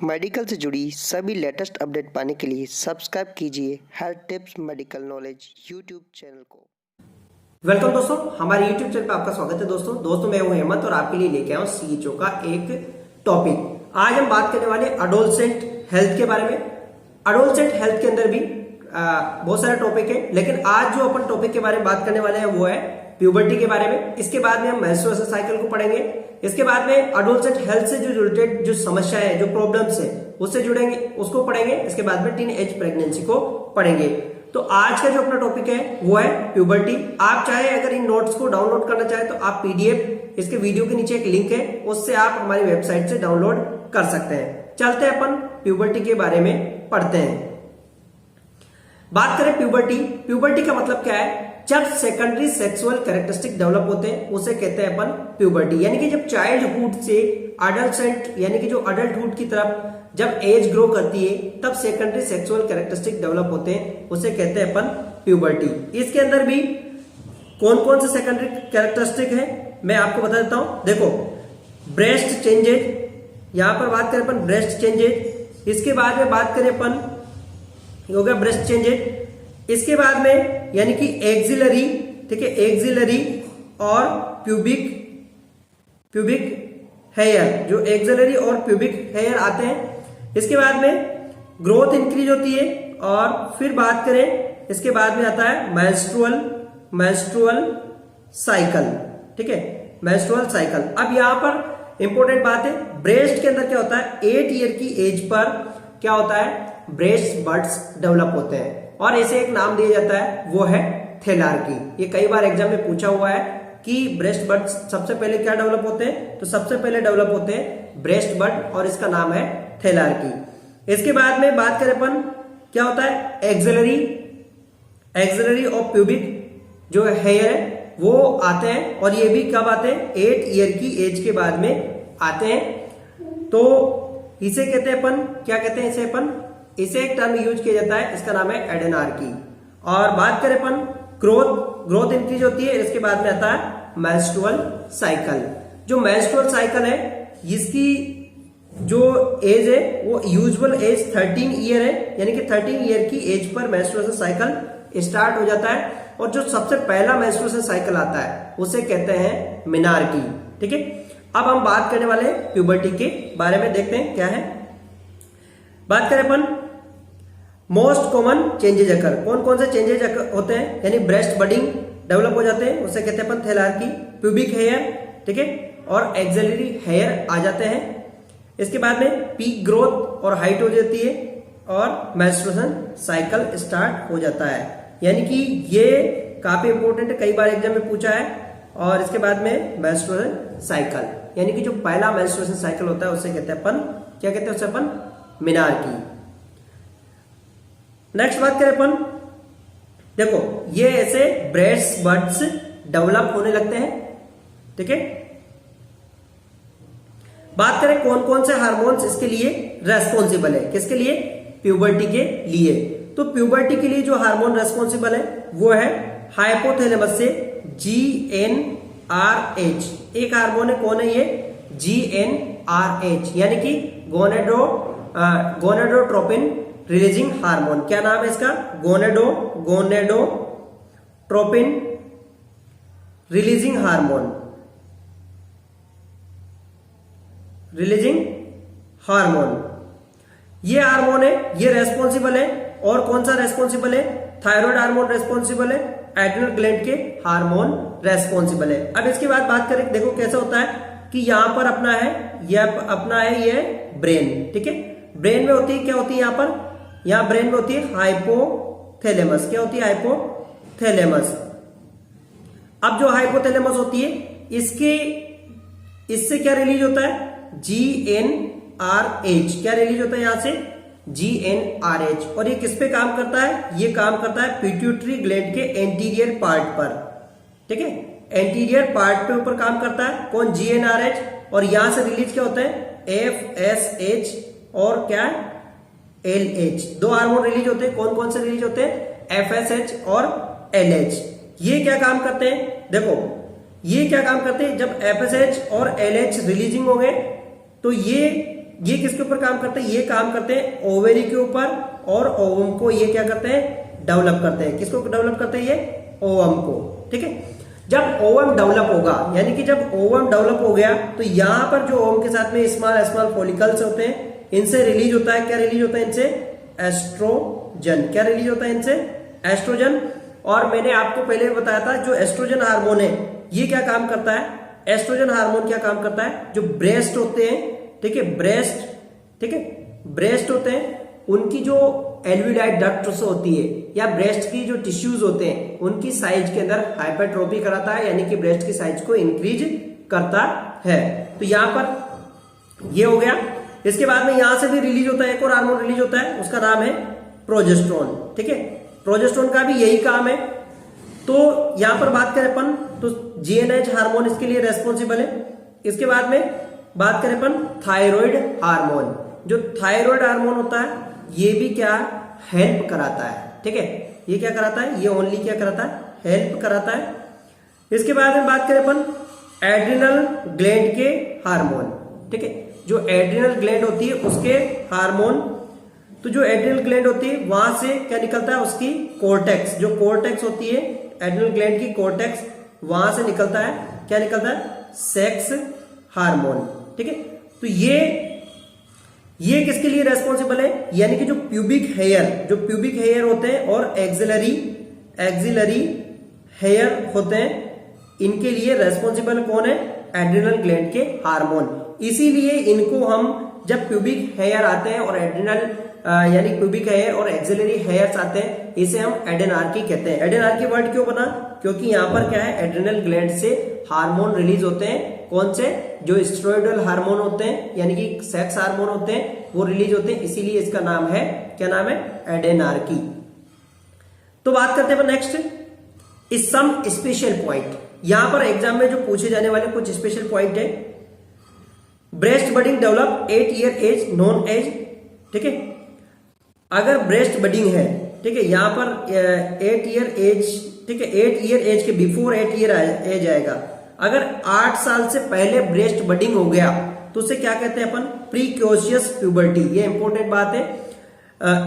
Medical से जुड़ी सभी लेटेस्ट अपडेट पाने के लिए सब्सक्राइब कीजिए health tips medical knowledge YouTube channel को। वेलकम दोस्तों, हमारे यूट्यूब चैनल पर आपका स्वागत है। दोस्तों मैं हूं हेमंत और आपके लिए लेके आया हूं सीएचओ का एक टॉपिक। आज हम बात करने वाले एडोलसेंट हेल्थ के बारे में। एडोलसेंट हेल्थ के अंदर भी बहुत सारे टॉपिक है, लेकिन आज जो अपन टॉपिक के बारे में बात करने वाले हैं वो है प्यूबर्टी के बारे में। इसके बाद में हम मेंस्ट्रुएशन साइकिल को पढ़ेंगे। इसके बाद में एडोलसेंट हेल्थ से जो रिलेटेड जो समस्याएं है, जो प्रॉब्लम्स है, उससे जुड़ेंगे, उसको पढ़ेंगे। इसके बाद में टीन एज प्रेगनेंसी को पढ़ेंगे। तो आज का जो अपना टॉपिक है वो है प्यूबर्टी। आप चाहे अगर इन नोट्स को डाउनलोड करना चाहे तो आप पीडीएफ, इसके वीडियो के नीचे एक लिंक है, उससे आप हमारी वेबसाइट से डाउनलोड कर सकते हैं। चलते हैं अपन प्यूबर्टी के बारे में पढ़ते हैं। बात करें प्यूबर्टी का मतलब क्या है? जब सेकेंडरी सेक्सुअल कैरेक्टरिस्टिक डेवलप होते हैं उसे कहते हैं अपन प्यूबर्टी। यानी कि जब चाइल्डहुड से अडल्टसेंट यानी कि जो अडल्टहुड की तरफ जब एज ग्रो करती है तब सेकेंडरी सेक्सुअल कैरेक्टरिस्टिक डेवलप होते हैं, उसे कहते हैं अपन प्यूबर्टी। इसके अंदर भी कौन कौन से सेकेंडरी कैरेक्टरिस्टिक है मैं आपको बता देता हूं। देखो, ब्रेस्ट चेंजेज, यहां पर बात करें अपन ब्रेस्ट चेंजेज। इसके बाद में बात करें अपन हो गया ब्रेस्ट चेंजेज। इसके बाद में यानी कि एक्सिलरी, ठीक है, एक्सिलरी और प्यूबिक हेयर, जो एक्सिलरी और प्यूबिक हेयर आते हैं। इसके बाद में ग्रोथ इंक्रीज होती है। और फिर बात करें, इसके बाद में आता है मेंस्ट्रुअल साइकिल, ठीक है, मेंस्ट्रुअल साइकिल। अब यहां पर इंपॉर्टेंट बात है, ब्रेस्ट के अंदर क्या होता है, 8 ईयर की एज पर क्या होता है, ब्रेस्ट बड्स डेवलप होते हैं और इसे एक नाम दिया जाता है, वो है थैलार्की। ये कई बार एग्जाम में पूछा हुआ है कि ब्रेस्ट बड सबसे पहले क्या डेवलप होते हैं, तो सबसे पहले डेवलप होते हैं ब्रेस्ट बड और इसका नाम है थैलार्की। इसके बाद में बात करें अपन क्या होता है, एक्सिलरी और प्यूबिक जो हेयर है वो आते हैं और ये भी कब आते हैं, 8 ईयर की एज के बाद में आते हैं। तो इसे कहते हैं अपन, क्या कहते हैं इसे एक टर्म यूज किया जाता है, इसका नाम है एडेनार्की। और बात करें अपन ग्रोथ इंक्रीज होती है। इसके बाद में आता है मेंस्ट्रुअल साइकिल। जो मेंस्ट्रुअल साइकिल है इसकी जो एज है वो यूजुअल एज 13 ईयर है, यानी कि 13 ईयर की as per menstruation cycle start हो जाता है। और जो सबसे पहला मेंस्ट्रुएशन साइकिल आता है उसे कहते हैं मेनार्की, ठीक है। अब हम बात करने वाले हैं प्यूबर्टी के बारे में, देखते हैं क्या है। बात करें अपन मोस्ट कॉमन चेंजेज अकर, कौन कौन से चेंजेज होते हैं, यानी ब्रेस्ट बडिंग डेवलप हो जाते हैं, उसे कहते हैं अपन थैलार्की। प्यूबिक हेयर, ठीक है, और एक्सिलरी हेयर आ जाते हैं। इसके बाद में पीक ग्रोथ और हाइट हो जाती है और मेंस्ट्रुएशन साइकिल स्टार्ट हो जाता है। यानी कि ये काफी इंपॉर्टेंट है, कई बार एग्जाम में पूछा है। और इसके बाद में मेंस्ट्रुएशन साइकिल, यानी कि जो पहला मेंस्ट्रुएशन साइकिल होता है उसे कहते हैं अपन, क्या कहते हैं उसे अपन, मेनार्की। नेक्स्ट बात करें अपन, देखो ये ऐसे ब्रेस्ट बड्स डेवलप होने लगते हैं, ठीक है। बात करें कौन कौन से हार्मोन्स इसके लिए रेस्पॉन्सिबल है, किसके लिए, प्यूबर्टी के लिए। तो प्यूबर्टी के लिए जो हार्मोन रेस्पॉन्सिबल है वो है हाइपोथैलेमस से GnRH, एक हार्मोन है, कौन है ये, GnRH, यानी कि गोनेडोट्रोपिन रिलीजिंग हार्मोन। क्या नाम है इसका, गोनेडोट्रोपिन रिलीजिंग हार्मोन, ये हार्मोन है, ये रेस्पॉन्सिबल है। और कौन सा रेस्पॉन्सिबल है, थायराइड हार्मोन रेस्पॉन्सिबल है, एड्रिनल ग्लैंड के हार्मोन रेस्पॉन्सिबल है। अब इसके बाद बात करें, देखो कैसा होता है कि यहां पर अपना है ये ब्रेन, ठीक है। ब्रेन में होती है, क्या होती है यहां पर, यहां ब्रेन में होती है हाइपोथैलेमस। क्या होती है, हाइपोथैलेमस। अब जो हाइपोथैलेमस होती है इससे क्या रिलीज होता है, GnRH, क्या रिलीज होता है यहां से, GnRH। और ये किस पे काम करता है, ये काम करता है पिट्यूटरी ग्लैंड के एंटीरियर पार्ट पर, ठीक है, एंटीरियर पार्ट पे ऊपर काम करता है, कौन, GnRH। और यहां से रिलीज क्या होता है, FSH और क्या, LH। दो हार्मोन रिलीज होते हैं, कौन कौन से रिलीज होते हैं, FSH और LH। ये क्या काम करते हैं, देखो ये क्या काम करते हैं, जब FSH और LH रिलीजिंग होंगे तो ये ये किसके ऊपर काम करते हैं? ये काम करते हैं ओवेरी के ऊपर, और ओवम को ये क्या करते हैं? डेवलप करते हैं। किसको डेवलप करते हैं? ये ओवम को। ठीक है, जब ओवम डेवलप होगा, यानी कि जब ओवम डेवलप हो गया तो यहां पर जो ओवम के साथ में स्मॉल स्मॉल फॉलिकल्स होते हैं, इनसे रिलीज होता है, क्या रिलीज होता है इनसे? एस्ट्रोजन। क्या रिलीज होता है इनसे? एस्ट्रोजन। और मैंने आपको पहले बताया था जो एस्ट्रोजन हार्मोन है ये क्या काम करता है? एस्ट्रोजन हार्मोन क्या काम करता है? जो ब्रेस्ट होते हैं, ठीक है, ब्रेस्ट, ठीक है, ब्रेस्ट होते हैं, उनकी जो एल्वियोलाइट डक्ट्स होती है या ब्रेस्ट की जो टिश्यूज होते हैं उनकी साइज के अंदर हाइपरट्रोफी कराता है, यानी कि ब्रेस्ट की साइज को इंक्रीज करता है। तो यहां पर ये हो गया। इसके बाद में यहां से भी रिलीज होता है, एक और हार्मोन रिलीज होता है, उसका नाम है प्रोजेस्टेरोन। ठीक है, प्रोजेस्टेरोन का भी यही काम है। तो यहां पर बात करें अपन तो जीएनएच हार्मोन इसके लिए रेस्पॉन्सिबल है। इसके बाद में बात करें अपन थायराइड हार्मोन। जो थायराइड हार्मोन होता है ये भी क्या हेल्प कराता है। ठीक है, ये क्या कराता है? ये ओनली क्या कराता है? हेल्प कराता है। इसके बाद में बात करें अपन एड्रिनल ग्लैंड के हार्मोन। ठीक है, जो एड्रिनल ग्लैंड होती है उसके हार्मोन, तो जो एड्रिनल ग्लैंड होती है वहां से क्या निकलता है? उसकी कोर्टेक्स, जो कोर्टेक्स होती है एड्रिनल ग्लैंड की कोर्टेक्स, वहां से निकलता है, क्या निकलता है? Sex hormone. ठीक है, तो ये किसके लिए रेस्पॉन्सिबल है? यानी कि जो प्यूबिक हेयर होते हैं और एक्सिलरी हेयर होते हैं, इनके लिए रेस्पॉन्सिबल कौन है? एड्रिनल ग्लैंड के हार्मोन। इसीलिए इनको हम जब प्यूबिक हेयर आते हैं और एड्रिनल यानी प्यूबिक हेयर और एक्सिलरी हेयर्स आते हैं, इसे हम एडेनार्की कहते हैं। एडेनार्की वर्ड क्यों बना? क्योंकि यहां पर क्या है? एड्रिनल ग्लैंड से हार्मोन रिलीज होते हैं। कौन से? जो स्टेरॉइडल हार्मोन होते हैं, यानी कि सेक्स हार्मोन होते हैं, वो रिलीज होते हैं, इसीलिए इसका नाम है, क्या नाम है? एडेनार्की। तो बात करते हैं नेक्स्ट इस सम स्पेशल पॉइंट। यहां पर एग्जाम में जो पूछे जाने वाले कुछ स्पेशल पॉइंट है। Breast budding develop 8 year age non age. ठीक है, अगर ब्रेस्ट बडिंग है, ठीक है, यहां पर 8 ईयर एज, ठीक है, 8 ईयर एज के बिफोर 8 ईयर एज आएगा। अगर 8 साल से पहले ब्रेस्ट बडिंग हो गया तो उसे क्या कहते हैं अपन? प्रीकोशियस प्यूबर्टी। ये इंपॉर्टेंट बात है।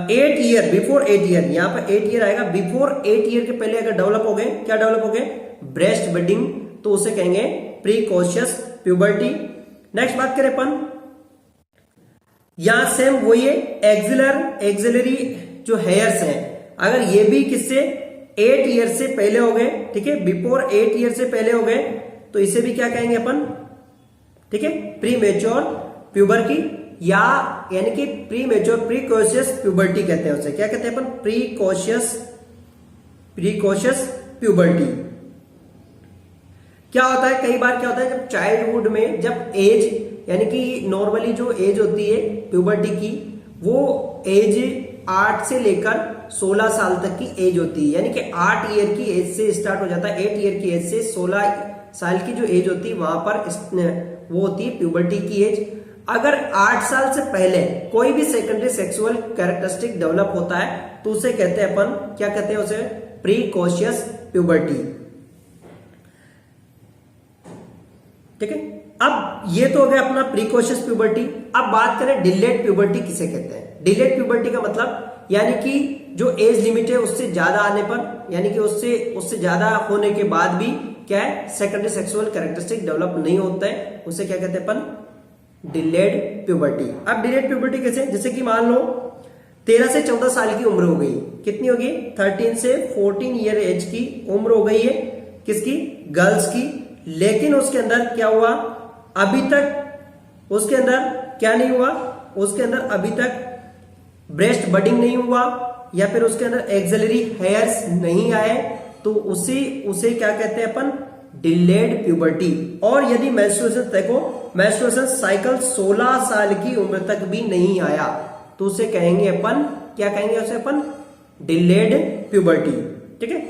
8 ईयर बिफोर 8 ईयर, यहां पर 8 ईयर आएगा, बिफोर 8 ईयर के पहले अगर डेवलप हो गए, क्या डेवलप हो गए? ब्रेस्ट बडिंग, तो उसे कहेंगे प्रीकोशियस प्यूबर्टी। नेक्स्ट बात करें अपन, यहां सेम वही है, एक्सिलरी जो हेयर्स हैं, अगर ये भी किससे 8 ईयर से पहले हो गए, ठीक है, बिफोर 8 ईयर से पहले हो गए, तो इसे भी क्या कहेंगे अपन? ठीक है, प्री मेच्योर प्यूबर्टी, या यानी कि प्री मेच्योर प्रीकोशियस प्यूबर्टी कहते हैं उसे। क्या कहते हैं अपन? प्रीकोशियस प्यूबर्टी। क्या होता है? कई बार क्या होता है, जब चाइल्डहुड में, जब एज यानी कि नॉर्मली जो एज होती है प्यूबर्टी की, वो एज 8 से लेकर 16 साल तक की एज होती है। यानी कि 8 ईयर की एज से स्टार्ट हो जाता है, 8 ईयर की एज से 16 साल की जो एज होती है वहां पर वो होती है प्यूबर्टी की एज। अगर 8 साल से पहले कोई भी सेकेंडरी सेक्सुअल कैरेक्टरिस्टिक डेवलप होता है तो उसे कहते हैं अपन, क्या कहते हैं उसे? प्रीकोशियस प्यूबर्टी। ठीक है, अब ये तो हो गया अपना प्रीकोशियस प्यूबर्टी। अब बात करें डिलेड प्यूबर्टी किसे कहते हैं? डिलेड प्यूबर्टी का मतलब यानी कि जो एज लिमिट है उससे ज्यादा आने पर, यानी कि उससे ज्यादा होने के बाद भी क्या है? सेकेंडरी सेक्सुअल कैरेक्टरिस्टिक डेवलप नहीं होता है, उसे क्या कहते हैं अपन? Delayed puberty. अब डिलेड प्यूबर्टी कैसे? जैसे कि मान लो 13 से 14 साल की उम्र हो गई, कितनी होगी? 13 से 14 ईयर एज की उम्र हो गई है, किसकी? गर्ल्स की। लेकिन उसके अंदर क्या हुआ? अभी तक उसके अंदर क्या नहीं हुआ? उसके अंदर अभी तक ब्रेस्ट बडिंग नहीं हुआ, या फिर उसके अंदर एक्सिलरी हेयर्स नहीं आए, तो उसे क्या कहते हैं अपन? Delayed puberty. और यदि मेंस्ट्रुएशन, देखो मेंस्ट्रुएशन साइकिल 16 साल की उम्र तक भी नहीं आया तो उसे कहेंगे अपन, क्या कहेंगे उसे अपन? Delayed puberty. ठीक है,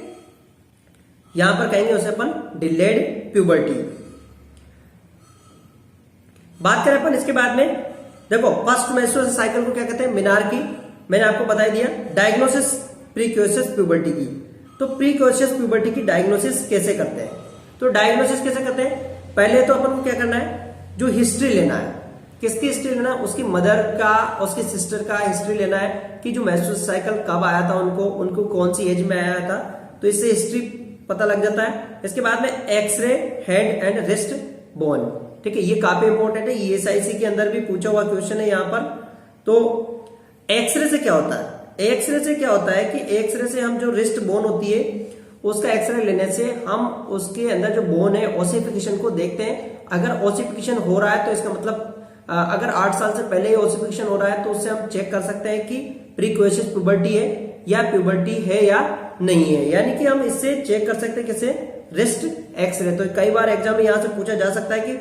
यहां पर कहेंगे उसे अपन डिलेड प्यूबर्टी। बात करें अपन इसके बाद में, देखो फर्स्ट मेंस्ट्रुएशन साइकिल को क्या कहते हैं? मेनार्की, मैंने आपको बता दिया। डायग्नोसिस प्रीकोशियस प्यूबर्टी की, तो प्रीकोशियस प्यूबर्टी की डायग्नोसिस कैसे करते हैं? तो डायग्नोसिस कैसे करते हैं? पहले तो अपन को क्या करना है? जो हिस्ट्री लेना है, किसकी हिस्ट्री लेना है, उसकी मदर का, उसकी सिस्टर का हिस्ट्री लेना है कि जो मेंस्ट्रुअल साइकिल कब आया था उनको कौन सी एज में आया था, तो इससे हिस्ट्री पता लग जाता है। इसके बाद में x-ray head and wrist bone, ठीक है, ये काफी इंपॉर्टेंट है, ESIC के अंदर भी पूछा हुआ क्वेश्चन है यहाँ पर। तो एक्सरे से क्या होता है, एक्सरे से क्या होता है कि एक्सरे से हम जो रिस्ट बोन होती है उसका एक्सरे लेने से हम उसके अंदर जो बोन है ओसिफिकेशन को देखते हैं। अगर ओसिफिकेशन हो रहा है तो इसका मतलब अगर 8 साल से पहले ही ओसिफिकेशन हो रहा है तो उससे हम चेक कर सकते हैं कि प्रीकोशियस प्यूबर्टी है या प्यूबर्टी है या नहीं है, यानी कि हम इससे चेक कर सकते हैं किसे, रिस्ट एक्सरे। तो कई बार एग्जाम में यहां से पूछा जा सकता है कि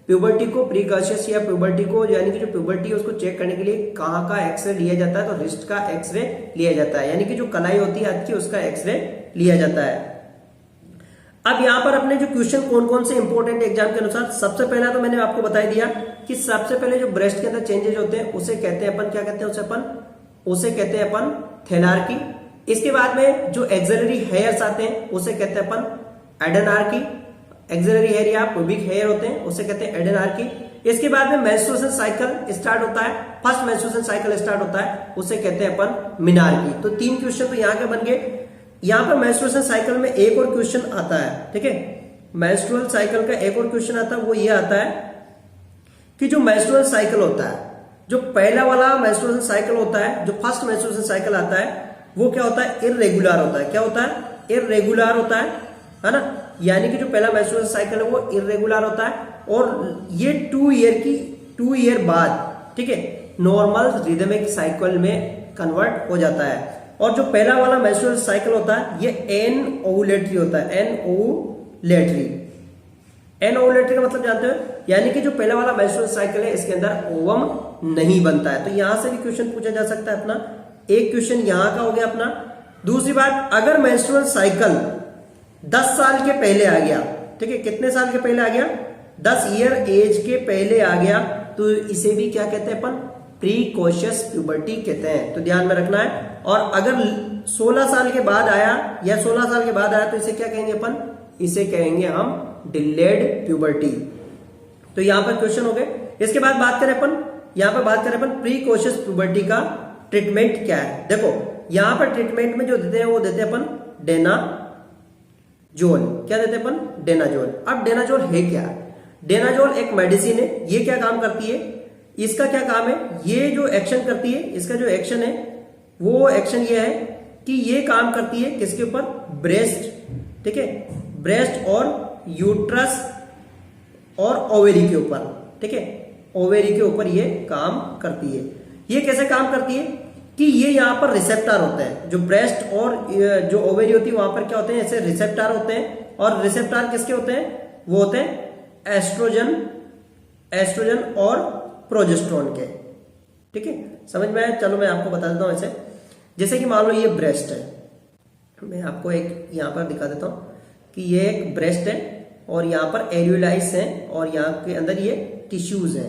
प्यूबर्टी को प्रीकॉशियस या प्यूबर्टी को यानी कि जो प्यूबर्टी है उसको चेक करने के लिए कहाँ का एक्सरे लिया जाता है, तो रिस्ट का एक्सरे लिया जाता है, यानी कि जो कलाई होती है हाथ की उसका एक्सरे लिया जाता है। अब यहाँ पर अपने जो क्वेश्चन कौन कौन से इंपॉर्टेंट एग्जाम के अनुसार, सबसे पहला तो मैंने आपको बता दिया कि सबसे पहले जो ब्रेस्ट के अंदर चेंजेस होते हैं उसे कहते हैं अपन, क्या कहते हैं उसे कहते हैं अपन थैलार्की। इसके बाद में जो एक्सिलरी हेयर्स आते हैं उसे कहते हैं अपन एडेनार्की, एक्सिलरी हेयर या प्यूबिक हेयर होते हैं उसे कहते हैं एडेनार्की। इसके बाद में मेंस्ट्रुएशन साइकिल स्टार्ट होता है, फर्स्ट मेंस्ट्रुएशन साइकिल स्टार्ट होता है उसे कहते हैं अपन मिनार्की। तो 3 क्वेश्चन तो यहाँ के बन गए। यहाँ पर मेंस्ट्रुएशन साइकिल में एक और क्वेश्चन आता है, ठीक है, मेंस्ट्रुअल साइकिल का एक और क्वेश्चन आता है, वो ये आता है कि जो मेंस्ट्रुअल साइकिल होता है, जो पहला वाला मेंस्ट्रुएशन साइकिल होता है, जो फर्स्ट मेंस्ट्रुएशन साइकिल आता है वो क्या होता है, इररेगुलर होता है। क्या होता है, इररेगुलर होता है ना, यानी कि जो पहला मेंस्ट्रुएशन साइकिल है वो इररेगुलर होता है और ये 2 ईयर बाद, ठीक है, नॉर्मल रिदमिक साइकिल में कन्वर्ट हो जाता है। और जो पहला वाला मेंस्ट्रुअल साइकिल होता है ये एन ओवुलेटरी होता है, एन ओवुलेटरी का मतलब जानते हो, यानी कि जो पहला वाला मेंस्ट्रुअल साइकिल है इसके अंदर ओवम नहीं बनता है। तो यहां से भी क्वेश्चन पूछा जा सकता है अपना, एक क्वेश्चन यहां का हो गया अपना। दूसरी बात, अगर मेंस्ट्रुअल साइकिल 10 साल के पहले आ गया, ठीक है, कितने साल के पहले आ गया, 10 ईयर एज के पहले आ गया, तो इसे भी क्या कहते हैं अपन, प्रीकॉशियस प्यूबर्टी कहते हैं, तो ध्यान में रखना है। और अगर 16 साल के बाद आया या 16 साल के बाद आया तो इसे क्या कहेंगे अपन, इसे कहेंगे हम डिलेड प्यूबर्टी। तो यहां पर क्वेश्चन हो गए। इसके बाद बात करें अपन प्रीकॉशियस प्यूबर्टी का ट्रीटमेंट क्या है। देखो यहां पर ट्रीटमेंट में जो देते हैं वो देते हैं अपन डेनाजोल। क्या देते हैं अपन, डेनाजोल। अब डेनाजोल है क्या, डेनाजोल एक मेडिसिन है, ये क्या काम करती है, इसका क्या काम है, ये जो एक्शन करती है, इसका जो एक्शन है वो एक्शन ये है कि ये काम करती है किसके ऊपर, ब्रेस्ट, ठीक है, ब्रेस्ट और यूट्रस और ओवेरी के ऊपर, ठीक है, ओवेरी के ऊपर ये काम करती है। ये कैसे काम करती है कि ये यहाँ पर रिसेप्टर होते हैं, जो ब्रेस्ट और जो ओवेरी होती है वहां पर क्या होते हैं, ऐसे रिसेप्टर होते हैं। और रिसेप्टर किसके होते हैं, वो होते हैं एस्ट्रोजन और प्रोजेस्टेरोन के, ठीक है, समझ में आया। चलो मैं आपको बता देता हूं ऐसे, जैसे कि मान लो ये ब्रेस्ट है, मैं आपको एक यहां पर दिखा देता हूं कि ये एक ब्रेस्ट है और यहां पर एल्यूलाइस है और यहां के अंदर ये टिश्यूज है।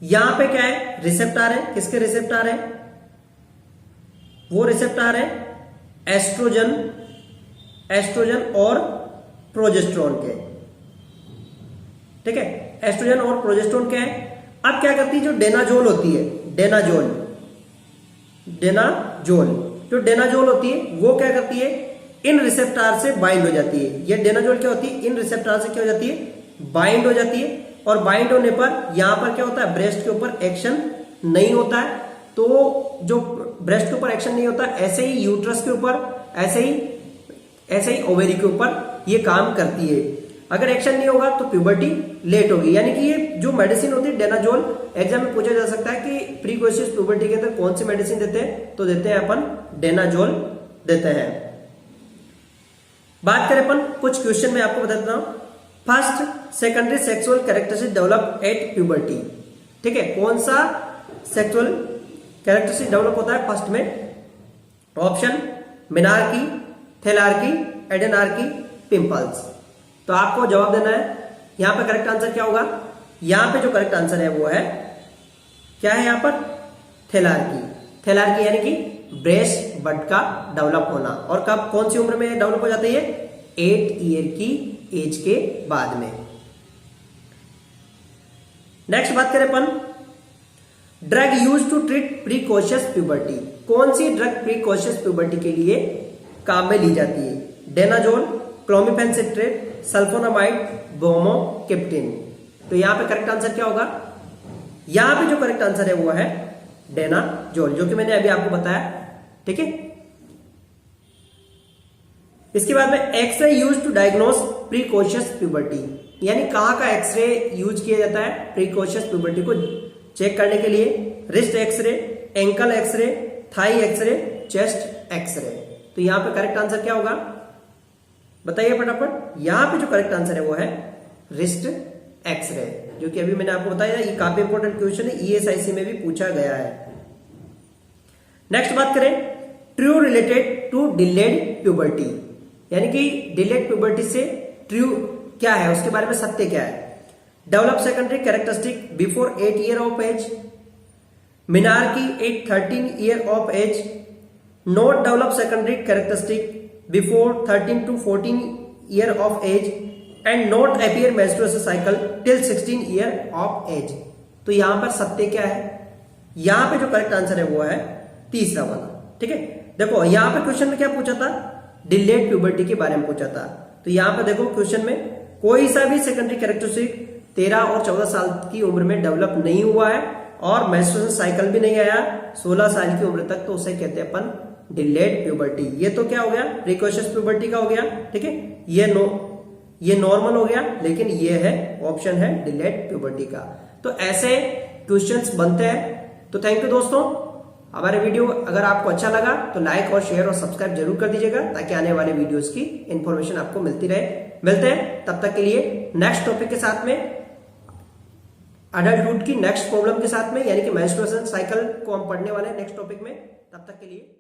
यहां पे क्या है, रिसेप्टर है, किसके रिसेप्टर है, वो रिसेप्टर है एस्ट्रोजन और प्रोजेस्टेरोन के, ठीक है, एस्ट्रोजन और प्रोजेस्टेरोन क्या है। अब क्या करती है, जो डेनाजोल होती है, डेनाजोल जो डेनाजोल होती है वो क्या करती है, इन रिसेप्टर से बाइंड हो जाती है। ये डेनाजोल क्या होती है, इन रिसेप्टर से क्या हो जाती है, बाइंड हो जाती है। और बाइंड होने पर यहां पर क्या होता है, ब्रेस्ट के ऊपर एक्शन नहीं होता है। तो जो ब्रेस्ट के ऊपर एक्शन नहीं होता, ऐसे ही यूट्रस के ऊपर, ऐसे ही ओवेरी के ऊपर ये काम करती है। अगर एक्शन नहीं होगा तो प्यूबर्टी लेट होगी। यानी कि ये जो मेडिसिन होती है डेनाजोल, एग्जाम में पूछा जा सकता है कि प्रीकॉशियस प्यूबर्टी के अंदर कौन सी मेडिसिन देते हैं, तो देते हैं अपन डेनाजोल देते हैं। बात करें अपन कुछ क्वेश्चन में आपको बता देता हूं, first secondary sexual characteristic develop at puberty, ठीक है, कौन सा सेक्सुअल कैरेक्टरिस्टिक डेवलप होता है फर्स्ट में, ऑप्शन मिनार्की, थैलार्की, एडेनार्की, पिंपल्स। तो आपको जवाब देना है, यहां पे करेक्ट आंसर क्या होगा, यहां पे जो करेक्ट आंसर है वो है क्या है, यहां पर थैलार्की यानी कि ब्रेस्ट बड का डेवलप होना। और कब, कौन सी उम्र में डेवलप हो जाती है, 8 ईयर की एज के बाद में। नेक्स्ट बात करें अपन drug use to treat precocious puberty, कौन सी ड्रग प्रीकॉशियस प्यूबर्टी के लिए काम में ली जाती है? डेनाजोल, क्लोमिफेन सिट्रेट, सल्फोनामाइड, ब्रोमोकेप्टिन। तो यहां पे करेक्ट आंसर क्या होगा? यहां पे जो करेक्ट आंसर है वो है डेनाजोल, जो कि मैंने अभी आपको बताया। ठीक है, इसके बाद में x-ray use to diagnose precocious puberty, यानी कहां का एक्सरे यूज किया जाता है प्रीकॉशियस प्यूबर्टी को चेक करने के लिए? Wrist x-ray, ankle x-ray, thigh x-ray, chest x-ray. तो यहां पे करेक्ट आंसर क्या होगा बताइए फटाफट। यहां पे जो करेक्ट आंसर है वो है रिस्ट एक्सरे, जो कि अभी मैंने आपको बताया। ये काफी इंपॉर्टेंट क्वेश्चन है, ईएसआईसी में भी पूछा गया है। नेक्स्ट बात करें, true related to delayed puberty, यानी कि डिलेड प्यूबर्टी से ट्रू क्या है, उसके बारे में सत्य क्या है? Develop secondary characteristic before 8 year of age, menarche at 13 year of age, not develop secondary characteristic before 13 to 14 year of age, and not appear menstrual cycle till 16 year of age. तो यहां पर सत्य क्या है? यहां पे जो करेक्ट आंसर है वो है तीसरा वाला। ठीक है, देखो यहां पे क्वेश्चन में क्या पूछा था? डिलेड प्यूबर्टी के बारे में पूछा था। तो यहां पर देखो क्वेश्चन में कोई सा भी सेकेंडरी कैरेक्टरिस्टिक 13 और 14 साल की उम्र में डेवलप नहीं हुआ है और मेंस्ट्रुएशन साइकिल भी नहीं आया 16 साल की उम्र तक, तो उसे कहते हैं अपन डिलेड प्यूबर्टी। ये तो क्या हो गया? प्रीकॉशियस प्यूबर्टी का हो गया। ठीक है, ये नॉर्मल हो गया, लेकिन ये है ऑप्शन है डिलेड प्यूबर्टी का। तो ऐसे क्वेश्चंस बनते हैं। तो थैंक यू दोस्तों, हमारे वीडियो अगर आपको अच्छा लगा तो लाइक और शेयर और सब्सक्राइब जरूर कर दीजिएगा, ताकि आने वाले वीडियोस की इंफॉर्मेशन आपको मिलती रहे। मिलते हैं तब तक के लिए नेक्स्ट टॉपिक के साथ में, अडल्टहुड की नेक्स्ट प्रॉब्लम के साथ में, यानी कि मेंस्ट्रुएशन साइकिल को हम पढ़ने वाले हैं नेक्स्ट टॉपिक में। तब तक के लिए